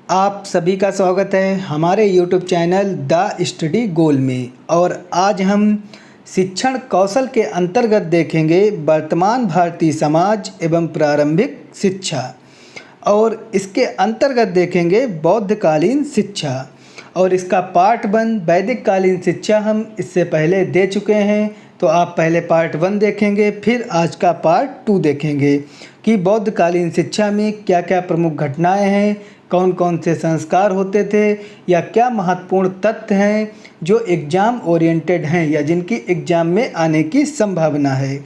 आप सभी का स्वागत है हमारे YouTube चैनल द स्टडी गोल में। और आज हम शिक्षण कौशल के अंतर्गत देखेंगे वर्तमान भारतीय समाज एवं प्रारंभिक शिक्षा, और इसके अंतर्गत देखेंगे बौद्धकालीन शिक्षा। और इसका पार्ट 1 वैदिक कालीन शिक्षा हम इससे पहले दे चुके हैं, तो आप पहले पार्ट 1 देखेंगे, फिर आज का पार्ट 2 देखेंगे कि बौद्धकालीन शिक्षा में क्या क्या प्रमुख घटनाएं हैं, कौन कौन से संस्कार होते थे, या क्या महत्वपूर्ण तथ्य हैं जो एग्ज़ाम ओरिएंटेड हैं या जिनकी एग्ज़ाम में आने की संभावना है।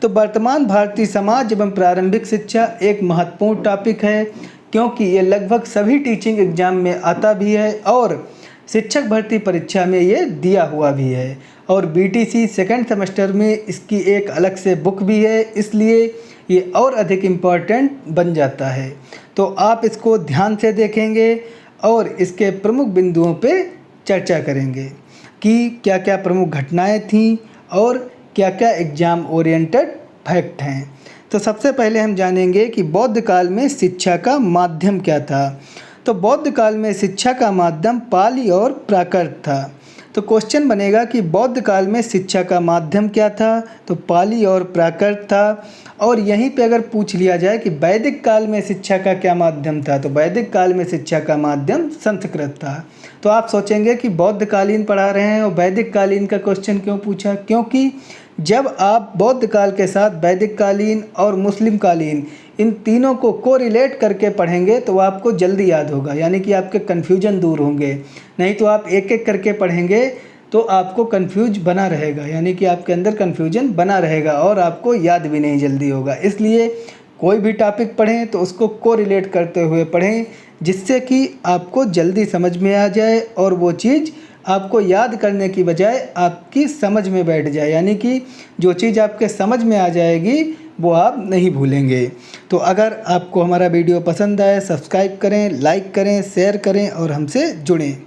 तो वर्तमान भारतीय समाज एवं प्रारंभिक शिक्षा एक महत्वपूर्ण टॉपिक है, क्योंकि ये लगभग सभी टीचिंग एग्ज़ाम में आता भी है और शिक्षक भर्ती परीक्षा में ये दिया हुआ भी है। और बीटीसी सेकंड सेमेस्टर में इसकी एक अलग से बुक भी है, इसलिए ये और अधिक इम्पॉर्टेंट बन जाता है। तो आप इसको ध्यान से देखेंगे और इसके प्रमुख बिंदुओं पे चर्चा करेंगे कि क्या क्या प्रमुख घटनाएं थीं और क्या क्या एग्ज़ाम ओरिएंटेड फैक्ट हैं। तो सबसे पहले हम जानेंगे कि बौद्ध काल में शिक्षा का माध्यम क्या था। तो बौद्ध काल में शिक्षा का माध्यम पाली और प्राकृत था। तो क्वेश्चन बनेगा कि बौद्ध काल में शिक्षा का माध्यम क्या था, तो पाली और प्राकृत था। और यहीं पे अगर पूछ लिया जाए कि वैदिक काल में शिक्षा का क्या माध्यम था, तो वैदिक काल में शिक्षा का माध्यम संस्कृत था। तो आप सोचेंगे कि बौद्ध कालीन पढ़ा रहे हैं और वैदिक कालीन का क्वेश्चन क्यों पूछा, क्योंकि जब आप बौद्ध काल के साथ वैदिक कालीन और मुस्लिम कालीन इन तीनों को कोरिलेट करके पढ़ेंगे तो आपको जल्दी याद होगा, यानी कि आपके कन्फ्यूजन दूर होंगे। नहीं तो आप एक एक करके पढ़ेंगे तो आपको कन्फ्यूज बना रहेगा, यानी कि आपके अंदर कन्फ्यूजन बना रहेगा और आपको याद भी नहीं जल्दी होगा। इसलिए कोई भी टॉपिक पढ़ें तो उसको कोरिलेट करते हुए पढ़ें, जिससे कि आपको जल्दी समझ में आ जाए और वो चीज़ आपको याद करने की बजाय आपकी समझ में बैठ जाए, यानी कि जो चीज़ आपके समझ में आ जाएगी वो आप नहीं भूलेंगे। तो अगर आपको हमारा वीडियो पसंद आए, सब्सक्राइब करें, लाइक करें, शेयर करें और हमसे जुड़ें।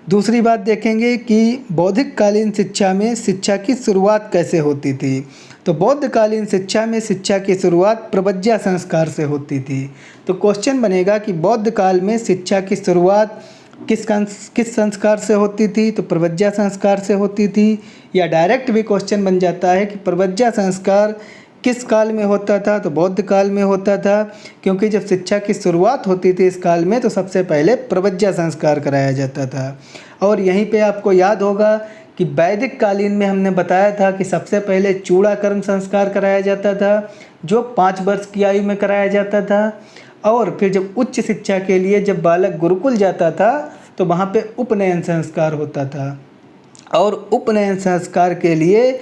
दूसरी बात देखेंगे कि बौद्धिक कालीन शिक्षा में शिक्षा की शुरुआत कैसे होती थी। तो बौद्ध कालीन शिक्षा में शिक्षा की शुरुआत प्रवज्या संस्कार से होती थी। तो क्वेश्चन बनेगा कि बौद्ध काल में शिक्षा की शुरुआत किस संस्कार से होती थी, तो प्रवज्या संस्कार से होती थी। या डायरेक्ट भी क्वेश्चन बन जाता है कि प्रवज्या संस्कार किस काल में होता था, तो बौद्ध काल में होता था, क्योंकि जब शिक्षा की शुरुआत होती थी इस काल में तो सबसे पहले प्रवज्या संस्कार कराया जाता था। और यहीं पे आपको याद होगा कि वैदिक कालीन में हमने बताया था कि सबसे पहले चूड़ाकर्म संस्कार कराया जाता था, जो 5 वर्ष की आयु में कराया जाता था। और फिर जब उच्च शिक्षा के लिए जब बालक गुरुकुल जाता था तो वहाँ पे उपनयन संस्कार होता था, और उपनयन संस्कार के लिए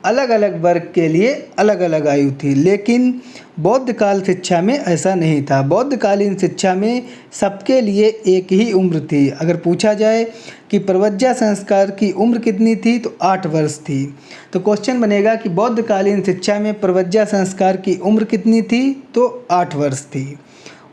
अलग अलग वर्ग के लिए अलग अलग आयु थी। लेकिन बौद्ध काल शिक्षा में ऐसा नहीं था। बौद्ध कालीन शिक्षा में सबके लिए एक ही उम्र थी। अगर पूछा जाए कि प्रवज्या संस्कार की उम्र कितनी थी, तो 8 वर्ष थी। तो क्वेश्चन बनेगा कि बौद्ध कालीन शिक्षा में प्रवज्या संस्कार की उम्र कितनी थी, तो 8 वर्ष थी।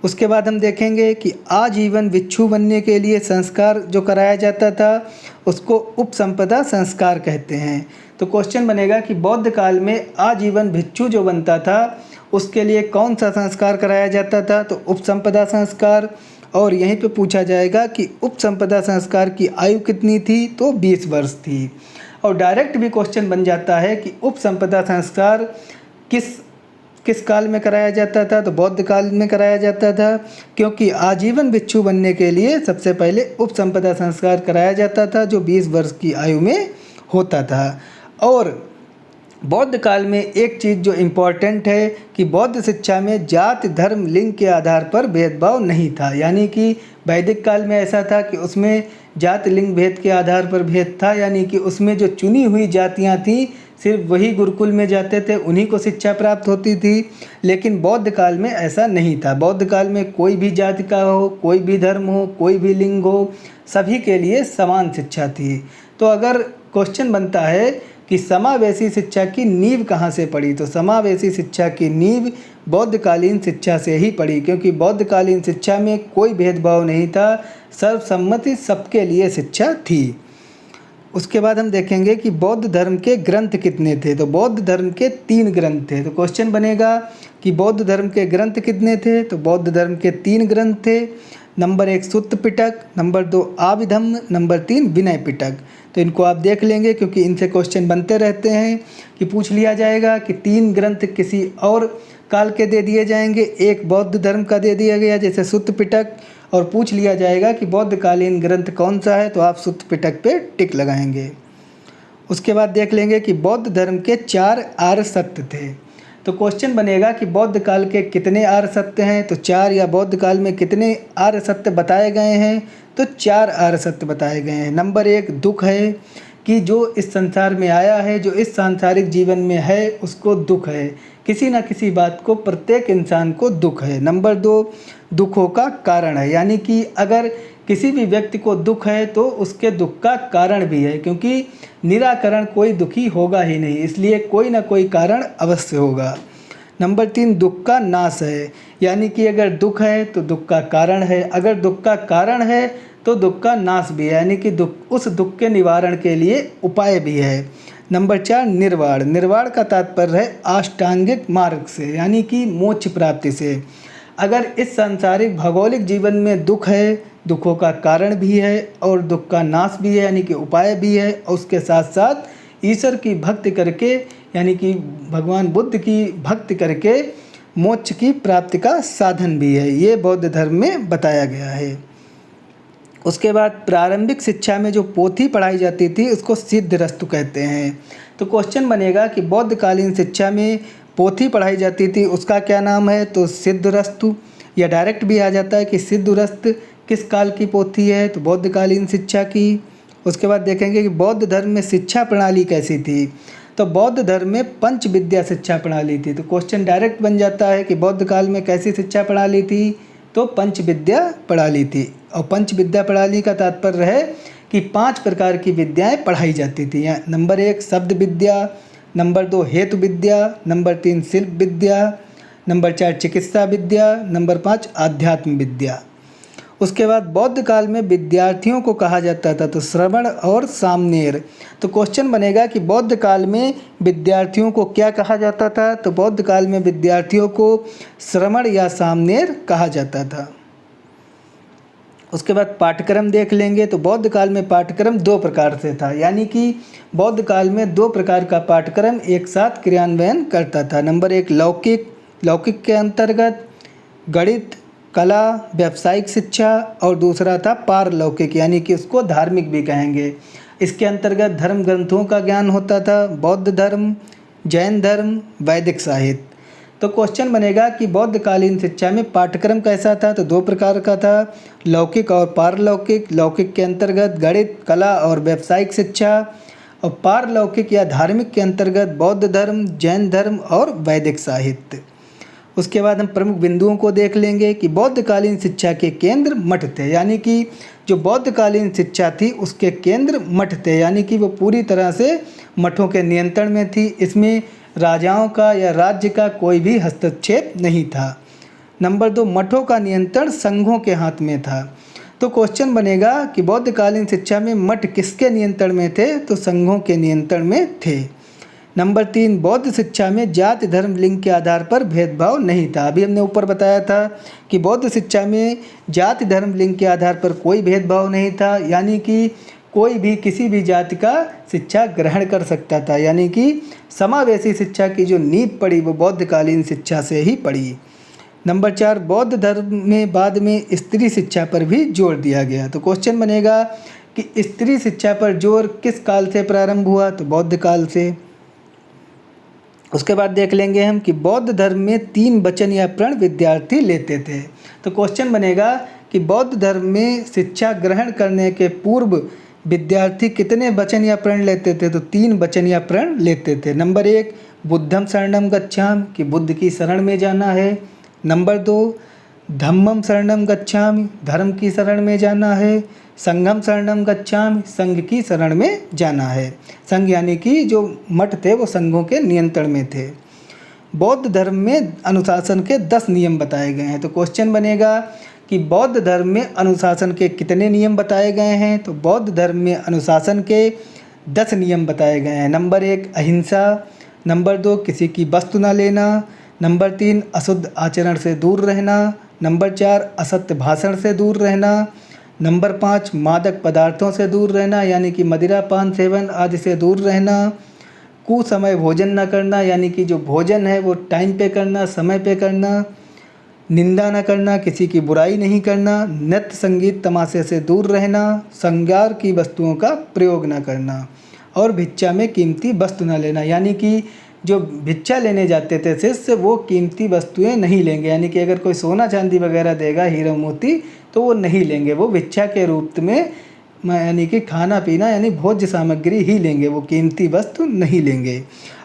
उसके बाद हम देखेंगे कि आजीवन भिक्षु बनने के लिए संस्कार जो कराया जाता था उसको उपसंपदा संस्कार कहते हैं। तो क्वेश्चन बनेगा कि बौद्ध काल में आजीवन भिक्षु जो बनता था उसके लिए कौन सा संस्कार कराया जाता था, तो उपसंपदा संस्कार। और यहीं पे पूछा जाएगा कि उपसंपदा संस्कार की आयु कितनी थी, तो 20 वर्ष थी। और डायरेक्ट भी क्वेश्चन बन जाता है कि उपसंपदा संस्कार किस काल में कराया जाता था, तो बौद्ध काल में कराया जाता था, क्योंकि आजीवन भिक्षु बनने के लिए सबसे पहले उपसंपदा संस्कार कराया जाता था जो 20 वर्ष की आयु में होता था। और बौद्ध काल में एक चीज़ जो इम्पॉर्टेंट है कि बौद्ध शिक्षा में जाति धर्म लिंग के आधार पर भेदभाव नहीं था, यानी कि वैदिक काल में ऐसा था कि उसमें जाति लिंग भेद के आधार पर भेद था, यानी कि उसमें जो चुनी हुई जातियां थीं सिर्फ वही गुरुकुल में जाते थे, उन्हीं को शिक्षा प्राप्त होती थी। लेकिन बौद्ध काल में ऐसा नहीं था। बौद्ध काल में कोई भी जाति का हो, कोई भी धर्म हो, कोई भी लिंग हो, सभी के लिए समान शिक्षा थी। तो अगर क्वेश्चन बनता है कि समावेशी शिक्षा की नींव कहाँ से पड़ी, तो समावेशी शिक्षा की नींव बौद्धकालीन शिक्षा से ही पड़ी, क्योंकि बौद्धकालीन शिक्षा में कोई भेदभाव नहीं था, सर्वसम्मति सबके लिए शिक्षा थी। उसके बाद हम देखेंगे कि बौद्ध धर्म के ग्रंथ कितने थे। तो बौद्ध धर्म के 3 ग्रंथ थे। तो क्वेश्चन बनेगा कि बौद्ध धर्म के ग्रंथ कितने थे। तो बौद्ध धर्म के 3 ग्रंथ थे। नंबर 1 सुत्त पिटक, नंबर 2 आभिधम्म, नंबर 3 विनय पिटक। तो इनको आप देख लेंगे क्योंकि इनसे क्वेश्चन बनते रहते हैं कि पूछ लिया जाएगा कि 3 ग्रंथ किसी और काल के दे दिए जाएंगे, एक बौद्ध धर्म का दे दिया गया जैसे सुत्त पिटक, और पूछ लिया जाएगा कि बौद्धकालीन ग्रंथ कौन सा है, तो आप सुत्त पिटक पे टिक लगाएंगे। उसके बाद देख लेंगे कि बौद्ध धर्म के 4 आर्य सत्य थे। तो क्वेश्चन बनेगा कि बौद्ध काल के कितने आर्य सत्य हैं। तो 4 या बौद्ध काल में कितने आर्य सत्य बताए गए हैं। तो 4 आर्य सत्य बताए गए हैं। नंबर 1 दुख है कि जो इस संसार में आया है, जो इस सांसारिक जीवन में है, उसको दुख है। किसी न किसी बात को प्रत्येक इंसान को दुख है। नंबर 2 दुखों का कारण है, यानी कि अगर किसी भी व्यक्ति को दुख है तो उसके दुख का कारण भी है, क्योंकि निराकरण कोई दुखी होगा ही नहीं, इसलिए कोई ना कोई कारण अवश्य होगा। नंबर 3 दुख का नाश है, यानी कि अगर दुख है तो दुख का कारण है, अगर दुख का कारण है तो दुख का नाश भी है, यानी कि दुख उस दुख के निवारण के लिए उपाय भी है। नंबर 4 निर्वाण। निर्वाण का तात्पर्य है अष्टांगिक मार्ग से, यानी कि मोक्ष प्राप्ति से। अगर इस सांसारिक भौगोलिक जीवन में दुख है, दुखों का कारण भी है और दुख का नाश भी है, यानी कि उपाय भी है, और उसके साथ साथ ईश्वर की भक्ति करके, यानी कि भगवान बुद्ध की भक्ति करके मोक्ष की प्राप्ति का साधन भी है। ये बौद्ध धर्म में बताया गया है। उसके बाद प्रारंभिक शिक्षा में जो पोथी पढ़ाई जाती थी उसको सिद्धरस्तु कहते हैं। तो क्वेश्चन बनेगा कि बौद्धकालीन शिक्षा में पोथी पढ़ाई जाती थी उसका क्या नाम है। तो सिद्धरस्तु, या डायरेक्ट भी आ जाता है कि सिद्धरस्त किस काल की पोथी है, तो बौद्धकालीन शिक्षा की। उसके बाद देखेंगे कि बौद्ध धर्म में शिक्षा प्रणाली कैसी थी। तो बौद्ध धर्म में पंच विद्या शिक्षा प्रणाली थी। तो क्वेश्चन डायरेक्ट बन जाता है कि बौद्ध काल में कैसी शिक्षा प्रणाली थी। तो पंच विद्या प्रणाली थी, और पंच विद्या प्रणाली का तात्पर्य है कि 5 प्रकार की विद्याएं पढ़ाई जाती थी। नंबर 1 शब्द विद्या, नंबर 2 हेतु विद्या, नंबर 3 शिल्प विद्या, नंबर 4 चिकित्सा विद्या, नंबर 5 आध्यात्म विद्या। उसके बाद बौद्ध काल में विद्यार्थियों को कहा जाता था तो श्रवण और सामनेर। तो क्वेश्चन बनेगा कि बौद्ध काल में विद्यार्थियों को क्या कहा जाता था। तो बौद्ध काल में विद्यार्थियों को श्रवण या सामनेर कहा जाता था। उसके बाद पाठ्यक्रम देख लेंगे। तो बौद्ध काल में पाठ्यक्रम 2 प्रकार से था, यानी कि बौद्ध काल में 2 प्रकार का पाठ्यक्रम एक साथ क्रियान्वयन करता था। नंबर 1 लौकिक, लौकिक के अंतर्गत गणित, कला, व्यावसायिक शिक्षा, और दूसरा था पारलौकिक, यानी कि उसको धार्मिक भी कहेंगे। इसके अंतर्गत धर्म ग्रंथों का ज्ञान होता था, बौद्ध धर्म, जैन धर्म, वैदिक साहित्य। तो क्वेश्चन बनेगा कि बौद्धकालीन शिक्षा में पाठ्यक्रम कैसा था। तो 2 प्रकार का था, लौकिक और पारलौकिक। लौकिक के अंतर्गत गणित, कला और व्यावसायिक शिक्षा, और पारलौकिक या धार्मिक के अंतर्गत बौद्ध धर्म, जैन धर्म और वैदिक साहित्य। उसके बाद हम प्रमुख बिंदुओं को देख लेंगे कि बौद्धकालीन शिक्षा के केंद्र मठ थे, यानी कि जो बौद्धकालीन शिक्षा थी उसके केंद्र मठ थे, यानी कि वो पूरी तरह से मठों के नियंत्रण में थी। इसमें राजाओं का या राज्य का कोई भी हस्तक्षेप नहीं था। नंबर 2 मठों का नियंत्रण संघों के हाथ में था। तो क्वेश्चन बनेगा कि बौद्धकालीन शिक्षा में मठ किसके नियंत्रण में थे। तो संघों के नियंत्रण में थे। नंबर 3 बौद्ध शिक्षा में जाति धर्म लिंग के आधार पर भेदभाव नहीं था। अभी हमने ऊपर बताया था कि बौद्ध शिक्षा में जाति धर्म लिंग के आधार पर कोई भेदभाव नहीं था, यानी कि कोई भी किसी भी जाति का शिक्षा ग्रहण कर सकता था, यानी कि समावेशी शिक्षा की जो नींव पड़ी वो बौद्धकालीन शिक्षा से ही पड़ी। नंबर 4 बौद्ध धर्म में बाद में स्त्री शिक्षा पर भी जोर दिया गया। तो क्वेश्चन बनेगा कि स्त्री शिक्षा पर जोर किस काल से प्रारंभ हुआ। तो बौद्ध काल से। उसके बाद देख लेंगे हम कि बौद्ध धर्म में 3 वचन या प्रण विद्यार्थी लेते थे। तो क्वेश्चन बनेगा कि बौद्ध धर्म में शिक्षा ग्रहण करने के पूर्व विद्यार्थी कितने वचन या प्रण लेते थे। तो 3 वचन या प्रण लेते थे। नंबर 1 बुद्धम शरणम गच्छामि, कि बुद्ध की शरण में जाना है। नंबर 2 धम्मम शरणम गच्छामि, धर्म की शरण में जाना है। संघम शरणम गच्छामि, संघ की शरण में जाना है। संघ यानी कि जो मठ थे वो संघों के नियंत्रण में थे। बौद्ध धर्म में अनुशासन के 10 नियम बताए गए हैं। तो क्वेश्चन बनेगा कि बौद्ध धर्म में अनुशासन के कितने नियम बताए गए हैं। तो बौद्ध धर्म में अनुशासन के 10 नियम बताए गए हैं। नंबर 1 अहिंसा, नंबर 2 किसी की वस्तु न लेना, नंबर 3 अशुद्ध आचरण से दूर रहना, नंबर 4 असत्य भाषण से दूर रहना, नंबर 5 मादक पदार्थों से दूर रहना यानी कि मदिरा पान सेवन आदि से दूर रहना, कुसमय भोजन न करना यानी कि जो भोजन है वो टाइम पे करना, समय पे करना, निंदा न करना, किसी की बुराई नहीं करना, नृत्य संगीत तमाशे से दूर रहना, श्रृंगार की वस्तुओं का प्रयोग न करना और भिक्षा में कीमती वस्तु न लेना यानी कि जो भिक्षा लेने जाते थे शिष्य वो कीमती वस्तुएं नहीं लेंगे, यानी कि अगर कोई सोना चांदी वगैरह देगा हीरा मोती तो वो नहीं लेंगे, वो भिक्षा के रूप में यानी कि खाना पीना यानी भोज्य सामग्री ही लेंगे, वो कीमती वस्तु नहीं लेंगे।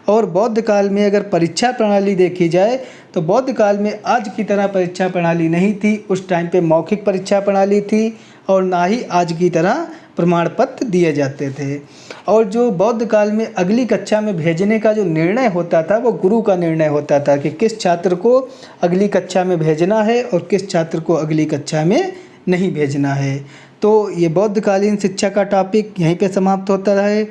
और बौद्ध काल में अगर परीक्षा प्रणाली देखी जाए तो बौद्ध काल में आज की तरह परीक्षा प्रणाली नहीं थी। उस टाइम पे मौखिक परीक्षा प्रणाली थी और ना ही आज की तरह प्रमाण पत्र दिए जाते थे। और जो बौद्ध काल में अगली कक्षा में भेजने का जो निर्णय होता था वो गुरु का निर्णय होता था कि किस छात्र को अगली कक्षा में भेजना है और किस छात्र को अगली कक्षा में नहीं भेजना है। तो ये बौद्धकालीन शिक्षा का टॉपिक यहीं पे समाप्त होता है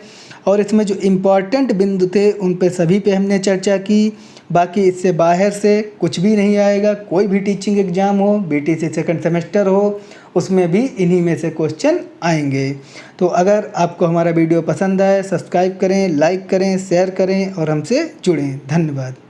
और इसमें जो इम्पॉर्टेंट बिंदु थे उन पे सभी पे हमने चर्चा की। बाकी इससे बाहर से कुछ भी नहीं आएगा, कोई भी टीचिंग एग्ज़ाम हो, बीटीसी सेकंड सेमेस्टर हो, उसमें भी इन्हीं में से क्वेश्चन आएंगे। तो अगर आपको हमारा वीडियो पसंद आए सब्सक्राइब करें, लाइक करें, शेयर करें और हमसे जुड़ें। धन्यवाद।